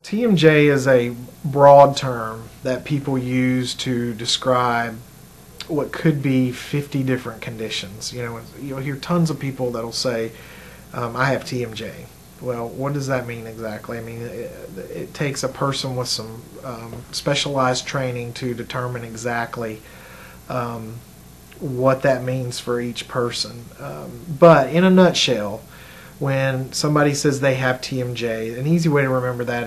TMJ is a broad term that people use to describe what could be 50 different conditions. You'll hear tons of people that'll say, I have TMJ. Well, what does that mean exactly? I mean, it takes a person with some specialized training to determine exactly what that means for each person. But in a nutshell, when somebody says they have TMJ, an easy way to remember that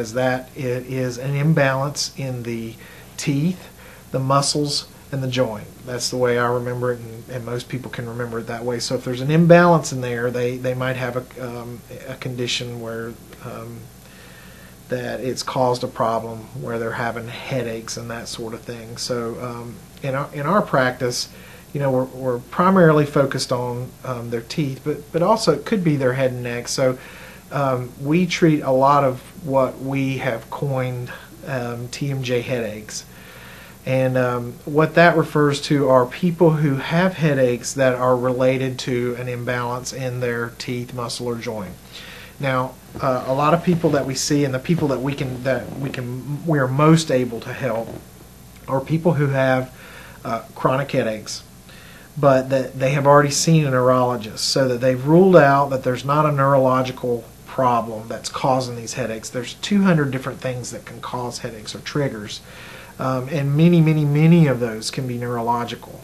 it is an imbalance in the teeth, the muscles, and the joint. That's the way I remember it, and most people can remember it that way. So if there's an imbalance in there, they might have a condition where that it's caused a problem where they're having headaches and that sort of thing. So in our practice, we're primarily focused on their teeth, but also it could be their head and neck. So we treat a lot of what we have coined TMJ headaches. And what that refers to are people who have headaches that are related to an imbalance in their teeth, muscle, or joint. Now, a lot of people that we see, and the people that we are most able to help, are people who have chronic headaches, but that they have already seen a neurologist, so that they've ruled out that there's not a neurological problem that's causing these headaches. There's 200 different things that can cause headaches or triggers. And many of those can be neurological.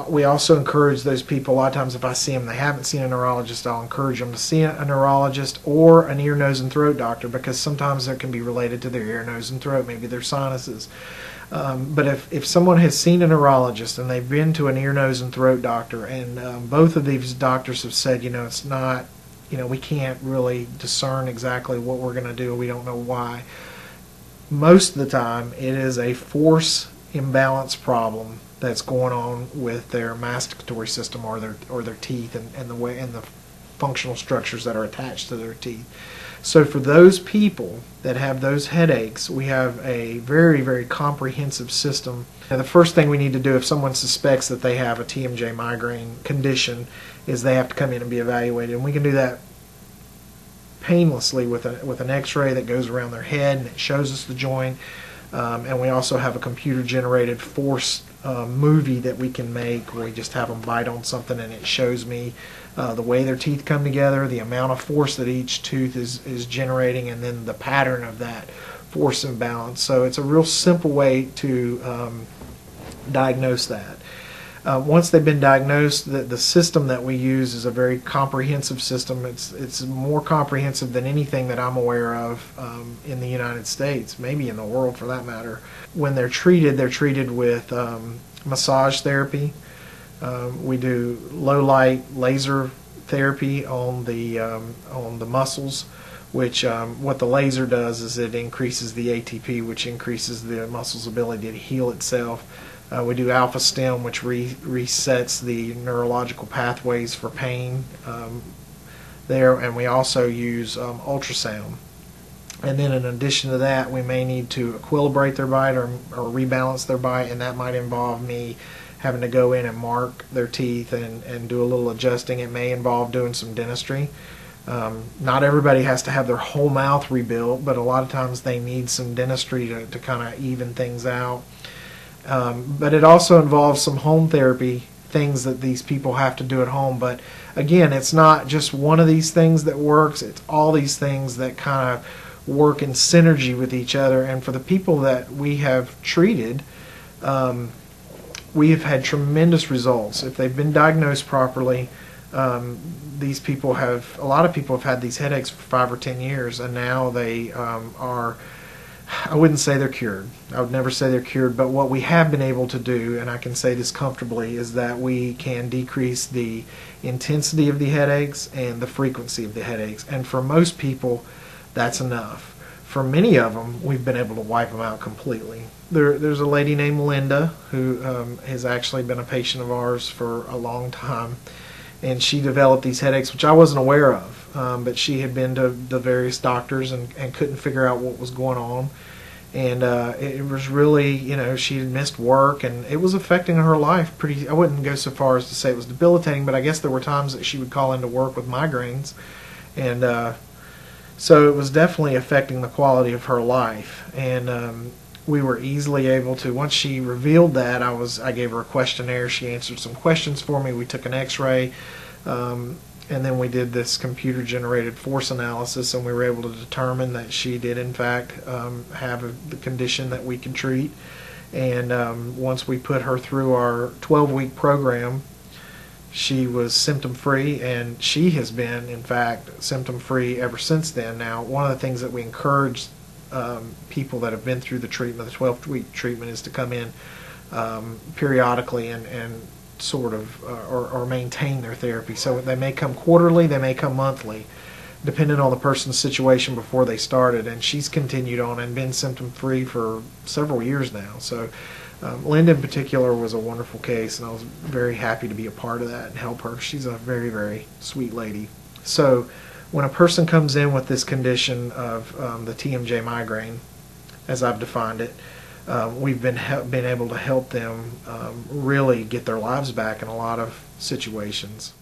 We also encourage those people, a lot of times if I see them, they haven't seen a neurologist, I'll encourage them to see a neurologist or an ear, nose, and throat doctor, because sometimes that can be related to their ear, nose, and throat, maybe their sinuses. But if someone has seen a neurologist and they've been to an ear, nose, and throat doctor, and both of these doctors have said, it's not, we can't really discern exactly what we're going to do, we don't know why. Most of the time, it is a force imbalance problem that's going on with their masticatory system or their teeth and the functional structures that are attached to their teeth. So for those people that have those headaches, we have a very, very comprehensive system. And the first thing we need to do if someone suspects that they have a TMJ migraine condition is they have to come in and be evaluated, and we can do that painlessly with an x-ray that goes around their head and it shows us the joint, and we also have a computer generated force movie that we can make where we just have them bite on something and it shows me the way their teeth come together, the amount of force that each tooth is generating, and then the pattern of that force imbalance. So it's a real simple way to diagnose that. Once they've been diagnosed, the system that we use is a very comprehensive system. It's more comprehensive than anything that I'm aware of in the United States, maybe in the world for that matter. When they're treated with massage therapy. We do low light laser therapy on the muscles, which what the laser does is it increases the ATP, which increases the muscle's ability to heal itself. We do alpha stim, which resets the neurological pathways for pain there, and we also use ultrasound. And then in addition to that, we may need to equilibrate their bite or rebalance their bite, and that might involve me having to go in and mark their teeth and do a little adjusting. It may involve doing some dentistry. Not everybody has to have their whole mouth rebuilt, but a lot of times they need some dentistry to kind of even things out. But it also involves some home therapy things that these people have to do at home. But again, it's not just one of these things that works, it's all these things that kind of work in synergy with each other. And for the people that we have treated, we have had tremendous results. If they've been diagnosed properly, these people have, a lot of people have had these headaches for 5 or 10 years, and now they are, I wouldn't say they're cured. I would never say they're cured, but what we have been able to do, and I can say this comfortably, is that we can decrease the intensity of the headaches and the frequency of the headaches. And for most people, that's enough. For many of them, we've been able to wipe them out completely. There's a lady named Linda who has actually been a patient of ours for a long time, and she developed these headaches, which I wasn't aware of. But she had been to the various doctors and couldn't figure out what was going on. And it was really, you know, she had missed work, and it was affecting her life pretty. I wouldn't go so far as to say it was debilitating, but I guess there were times that she would call into work with migraines. And So it was definitely affecting the quality of her life, and we were easily able to. Once she revealed that, I gave her a questionnaire. She answered some questions for me. We took an X-ray, and then we did this computer-generated force analysis, and we were able to determine that she did, in fact, have the condition that we can treat. And once we put her through our 12-week program, she was symptom-free, and she has been, in fact, symptom-free ever since then. Now, one of the things that we encourage people that have been through the treatment, the 12-week treatment, is to come in periodically and sort of or maintain their therapy. So they may come quarterly, they may come monthly, depending on the person's situation before they started. And she's continued on and been symptom-free for several years now. So Linda in particular was a wonderful case, and I was very happy to be a part of that and help her. She's a very, very sweet lady. So when a person comes in with this condition of the TMJ migraine, as I've defined it, we've been able to help them really get their lives back in a lot of situations.